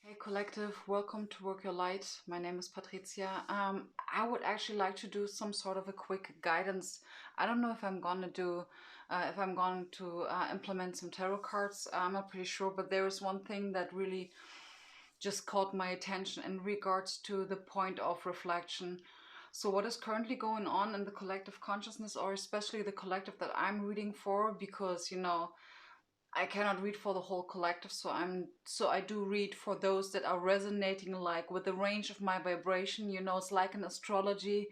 Hey collective, welcome to Work Your Light. My name is Patricia. I would actually like to do some sort of a quick guidance. I don't know if I'm going to implement some tarot cards. I'm not pretty sure, but there is one thing that really just caught my attention in regards to the point of reflection. So what is currently going on in the collective consciousness, or especially the collective that I'm reading for, because I cannot read for the whole collective, so I do read for those that are resonating like with the range of my vibration. It's like an astrology.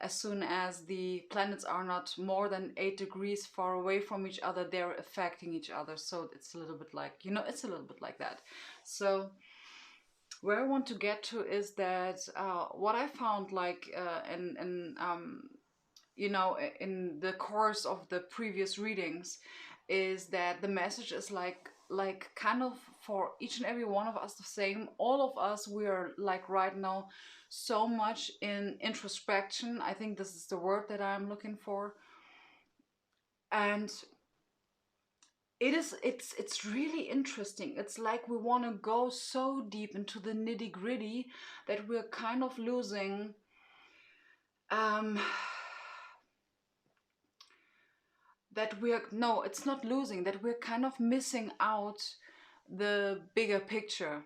As soon as the planets are not more than 8 degrees far away from each other, they're affecting each other. So it's a little bit like, it's a little bit like that. So where I want to get to is that what I found like in the course of the previous readings is that the message is like kind of for each and every one of us the same. All of us, we are like right now so much in introspection. I think this is the word that I'm looking for. And it's really interesting. It's like we want to go so deep into the nitty-gritty that we're kind of losing it's not losing, that we're kind of missing out the bigger picture,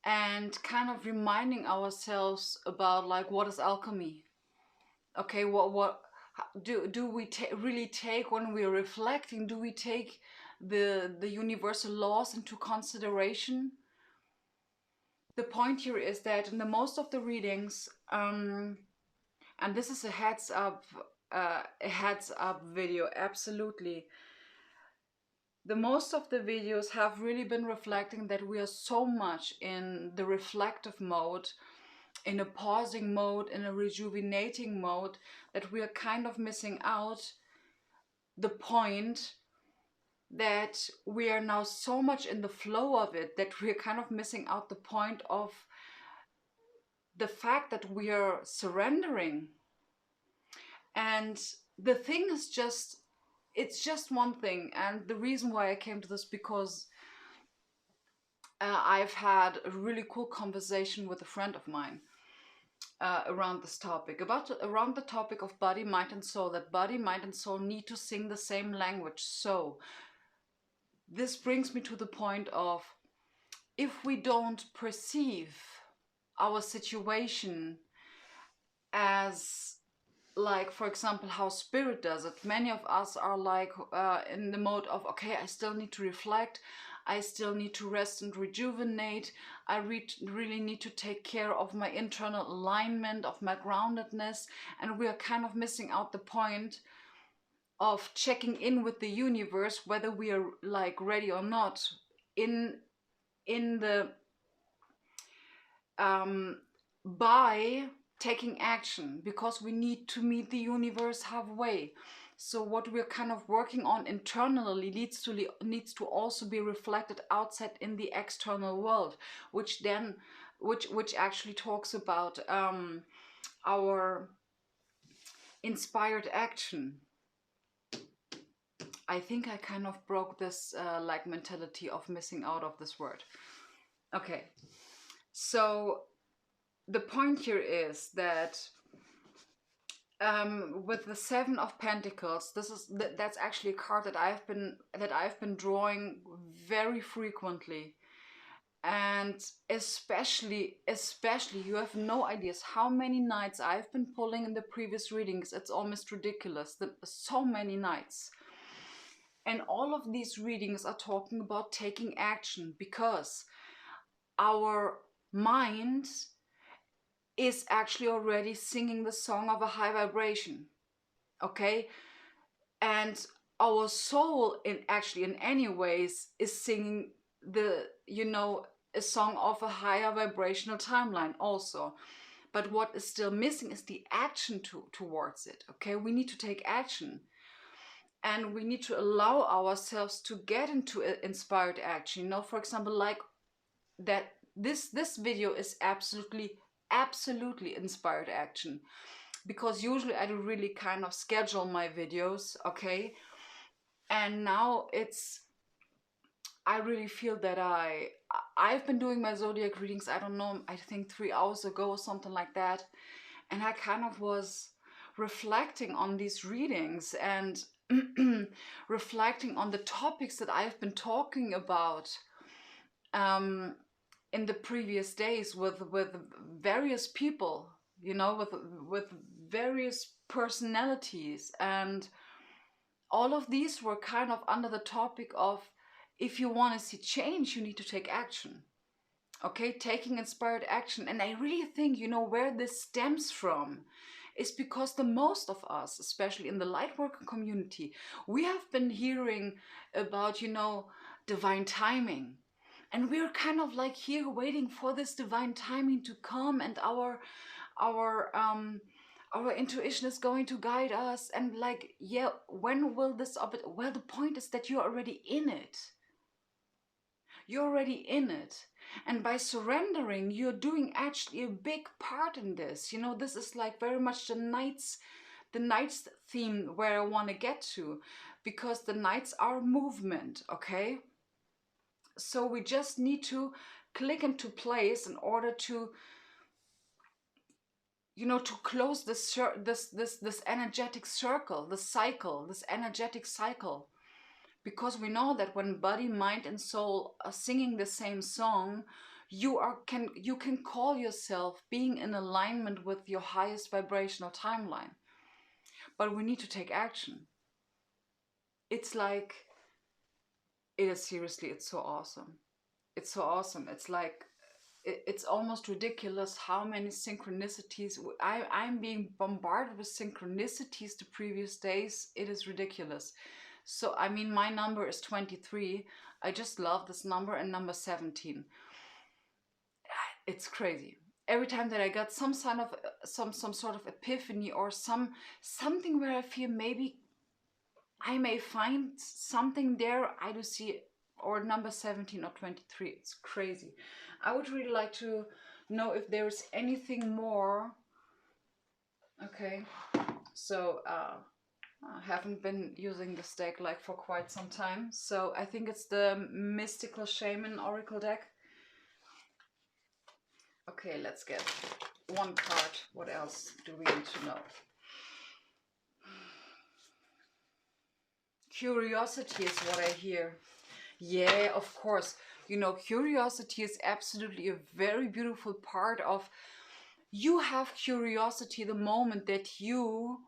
and kind of reminding ourselves about like, what is alchemy? Okay, what do we really take when we're reflecting? Do we take the universal laws into consideration? The point here is that in the most of the readings, and this is a heads up video, absolutely. The most of the videos have really been reflecting that we are so much in the reflective mode, in a pausing mode, in a rejuvenating mode, that we are kind of missing out the point, that we are now so much in the flow of it that we're kind of missing out the point of the fact that we are surrendering. And the thing is it's just one thing. And the reason why I came to this, because I've had a really cool conversation with a friend of mine around this topic, around the topic of body, mind and soul, that body, mind and soul need to sing the same language. So this brings me to the point of, if we don't perceive our situation as, like, for example, how spirit does it, many of us are like in the mode of, okay, I still need to reflect, I still need to rest and rejuvenate, I really need to take care of my internal alignment, of my groundedness, and we are kind of missing out the point of checking in with the universe, whether we are like ready or not, in the by taking action, because we need to meet the universe halfway. So what we're kind of working on internally needs to also be reflected outside in the external world, which actually talks about our inspired action. I think I kind of broke this like mentality of missing out of this word. Okay, so the point here is that with the Seven of Pentacles, that's actually a card that I've been drawing very frequently, and especially you have no ideas how many nights I've been pulling in the previous readings. It's almost ridiculous. So many nights. And all of these readings are talking about taking action, because our mind is actually already singing the song of a high vibration, okay? And our soul in any ways is singing a song of a higher vibrational timeline also. But what is still missing is the action towards it, okay? We need to take action. And we need to allow ourselves to get into inspired action. For example, like that this video is absolutely inspired action, because usually I do really kind of schedule my videos, okay? And now it's I really feel that I've been doing my zodiac readings, I don't know, I think 3 hours ago or something like that. And I kind of was reflecting on these readings and reflecting on the topics that I've been talking about um, in the previous days with various people, you know, with various personalities, and all of these were kind of under the topic of, if you want to see change, you need to take action. Okay, taking inspired action. And I really think, you know, where this stems from is because the most of us, especially in the Lightworker community, we have been hearing about, you know, divine timing. And we're kind of like here waiting for this divine timing to come, and our our intuition is going to guide us. And like, yeah, when will this up? Well, the point is that you're already in it. You're already in it. And by surrendering, you're doing actually a big part in this. You know, this is like very much the Knights theme where I want to get to, because the Knights are movement, okay? So we just need to click into place in order to, you know, to close this energetic circle, this cycle, this energetic cycle. Because we know that when body, mind, and soul are singing the same song, you can call yourself being in alignment with your highest vibrational timeline. But we need to take action. It's like, it is seriously, it's so awesome. It's so awesome. It's like, it's almost ridiculous how many synchronicities. I'm being bombarded with synchronicities the previous days. It is ridiculous. So, I mean, my number is 23. I just love this number, and number 17. It's crazy. Every time that I got some sign of some sort of epiphany, or something where I feel maybe I may find something there, I do see, or number 17 or 23. It's crazy. I would really like to know if there is anything more. Okay, so I haven't been using this deck like for quite some time, so I think it's the Mystical Shaman Oracle deck. Okay, let's get one card. What else do we need to know? Curiosity is what I hear. Yeah, of course. You know, curiosity is absolutely a very beautiful part of. You have curiosity the moment that you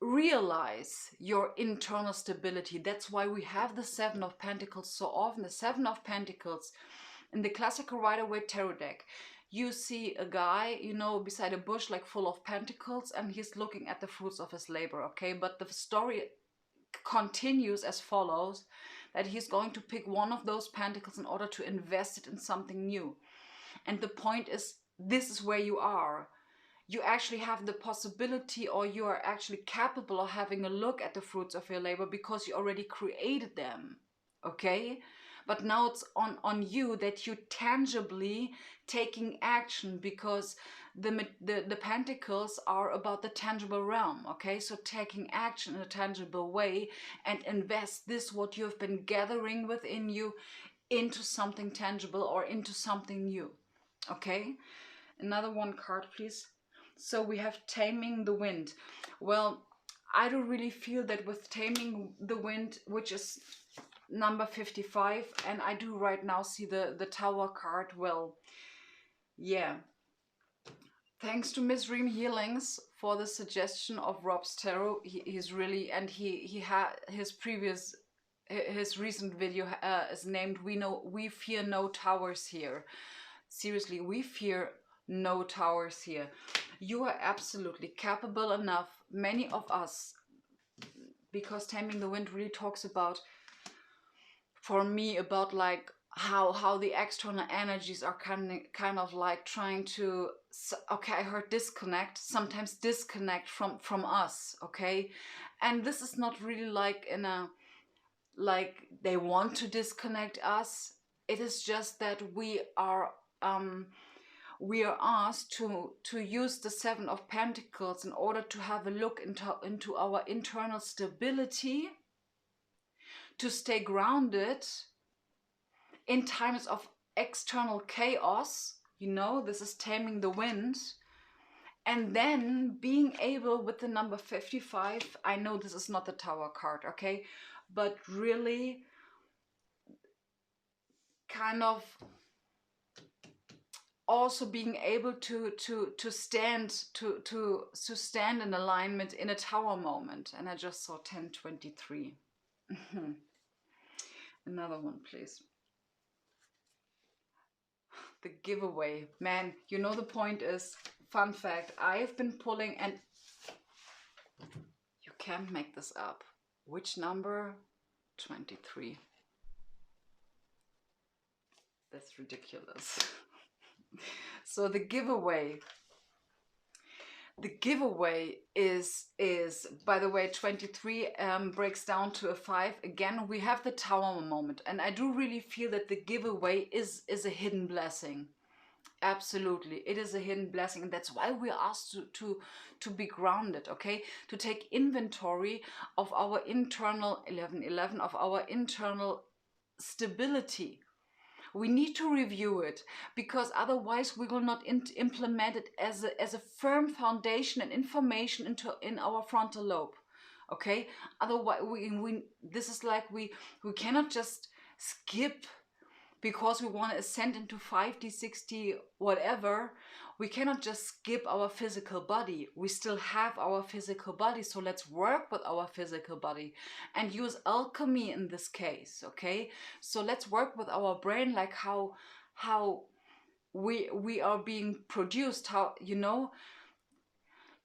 realize your internal stability. That's why we have the Seven of Pentacles so often. The Seven of Pentacles in the classical Rider-Waite tarot deck, you see a guy, you know, beside a bush like full of pentacles, and he's looking at the fruits of his labor, okay? But the story continues as follows, that he's going to pick one of those pentacles in order to invest it in something new. And the point is, this is where you are. You actually have the possibility, or you are actually capable of having a look at the fruits of your labor because you already created them, okay? But now it's on you that you tangibly taking action, because the pentacles are about the tangible realm, okay? So taking action in a tangible way and invest this, what you've been gathering within you, into something tangible or into something new, okay? Another one card, please. So we have Taming the Wind. Well, I don't really feel that with Taming the Wind, which is number 55, and I do right now see the Tower card. Well, yeah. Thanks to Miss Ream Healings for the suggestion of Rob's Tarot. He's really, and he had his recent video is named We Fear No Towers Here. Seriously, we fear no towers here. You are absolutely capable enough, many of us, because Taming the Wind really talks about, for me, about like how the external energies are kind of like trying to, okay, I heard disconnect, sometimes disconnect from us, okay? And this is not really like in a, like they want to disconnect us. It is just that we are asked to use the Seven of Pentacles in order to have a look into our internal stability, to stay grounded in times of external chaos. You know, this is taming the wind. And then being able with the number 55, I know this is not the Tower card, okay? But really kind of also being able to stand in alignment in a Tower moment. And I just saw 1023. Another one, please. The giveaway. Man, you know, the point is, fun fact, I have been pulling, and you can't make this up. Which number? 23. That's ridiculous. So the giveaway is by the way, 23 breaks down to a 5. Again, we have the Tower moment, and I do really feel that the giveaway is a hidden blessing. Absolutely, it is a hidden blessing, and that's why we're asked to be grounded, okay? To take inventory of our internal 1111, of our internal stability. We need to review it, because otherwise we will not implement it as a firm foundation and information in our frontal lobe. Okay, otherwise this is like we cannot just skip because we want to ascend into 5D, 6D, whatever. We cannot just skip our physical body. We still have our physical body, so let's work with our physical body and use alchemy in this case, okay? So let's work with our brain, like how we are being produced, how, you know,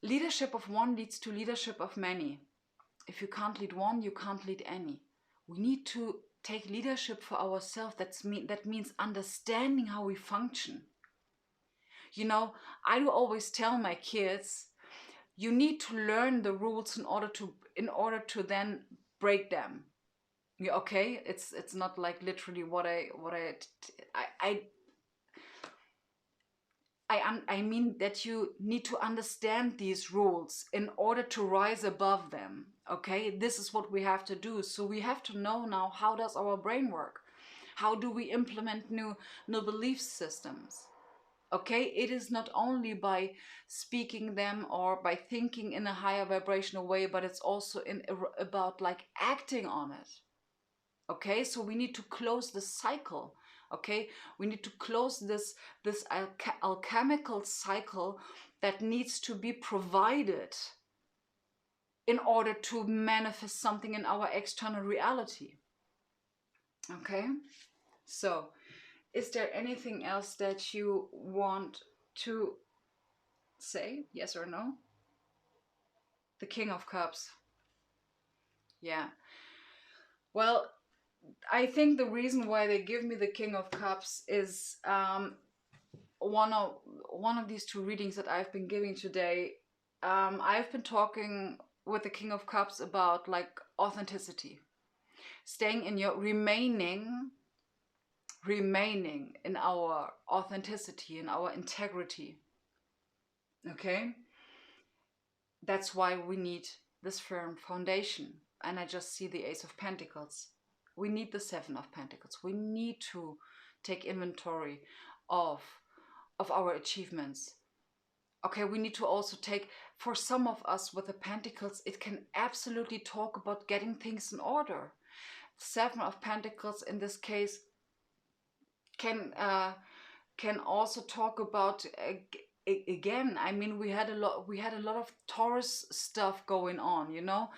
leadership of one leads to leadership of many. If you can't lead one, you can't lead any. We need to take leadership for ourselves. That means understanding how we function. You know, I do always tell my kids, you need to learn the rules in order to then break them. Yeah, okay, it's not like literally what I mean that you need to understand these rules in order to rise above them. Okay, this is what we have to do. So we have to know now, how does our brain work? How do we implement new belief systems? Okay, it is not only by speaking them or by thinking in a higher vibrational way, but it's also about like acting on it. Okay, so we need to close the cycle. Okay, we need to close this alchemical cycle that needs to be provided in order to manifest something in our external reality. Okay, so is there anything else that you want to say? Yes or no? The King of Cups. Yeah. Well, I think the reason why they give me the King of Cups is one of these two readings that I've been giving today. I've been talking with the King of Cups about like authenticity, staying in your remaining in our authenticity, in our integrity. Okay, that's why we need this firm foundation. And I just see the Ace of Pentacles. We need the Seven of Pentacles. We need to take inventory of our achievements. Okay, we need to also take, for some of us with the Pentacles, it can absolutely talk about getting things in order. Seven of Pentacles in this case can also talk about again, I mean, we had a lot of Taurus stuff going on, you know.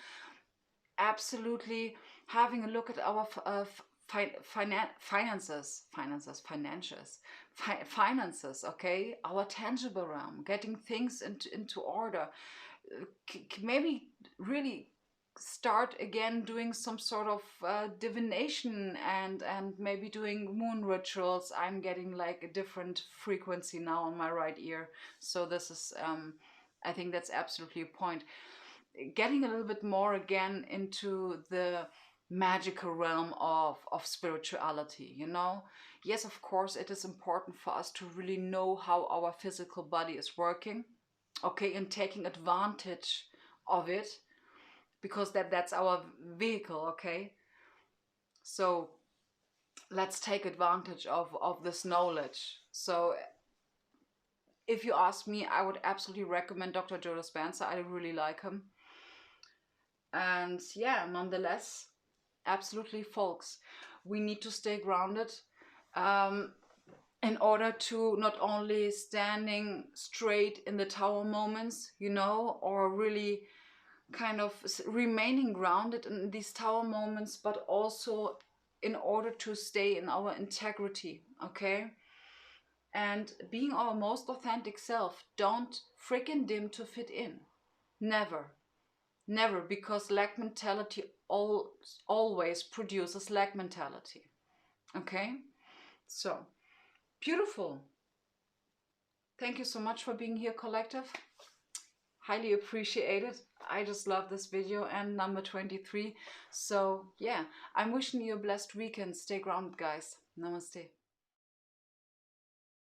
Absolutely having a look at our finances, okay, our tangible realm, getting things into order, maybe really start again doing some sort of divination and maybe doing moon rituals. I'm getting like a different frequency now on my right ear, so this is I think that's absolutely a point. Getting a little bit more again into the magical realm of spirituality, you know. Yes, of course, it is important for us to really know how our physical body is working, okay, and taking advantage of it, because that's our vehicle, okay. So let's take advantage of this knowledge. So if you ask me, I would absolutely recommend Dr. Joe Dispenza. I really like him. And yeah, nonetheless, absolutely, folks, we need to stay grounded in order to not only standing straight in the tower moments, you know, or really kind of remaining grounded in these tower moments, but also in order to stay in our integrity, okay? And being our most authentic self. Don't freaking dim to fit in. Never. Never, because lack mentality always produces lack mentality. Okay? So, beautiful. Thank you so much for being here, collective. Highly appreciated. I just love this video and number 23. So, yeah, I'm wishing you a blessed weekend. Stay grounded, guys. Namaste.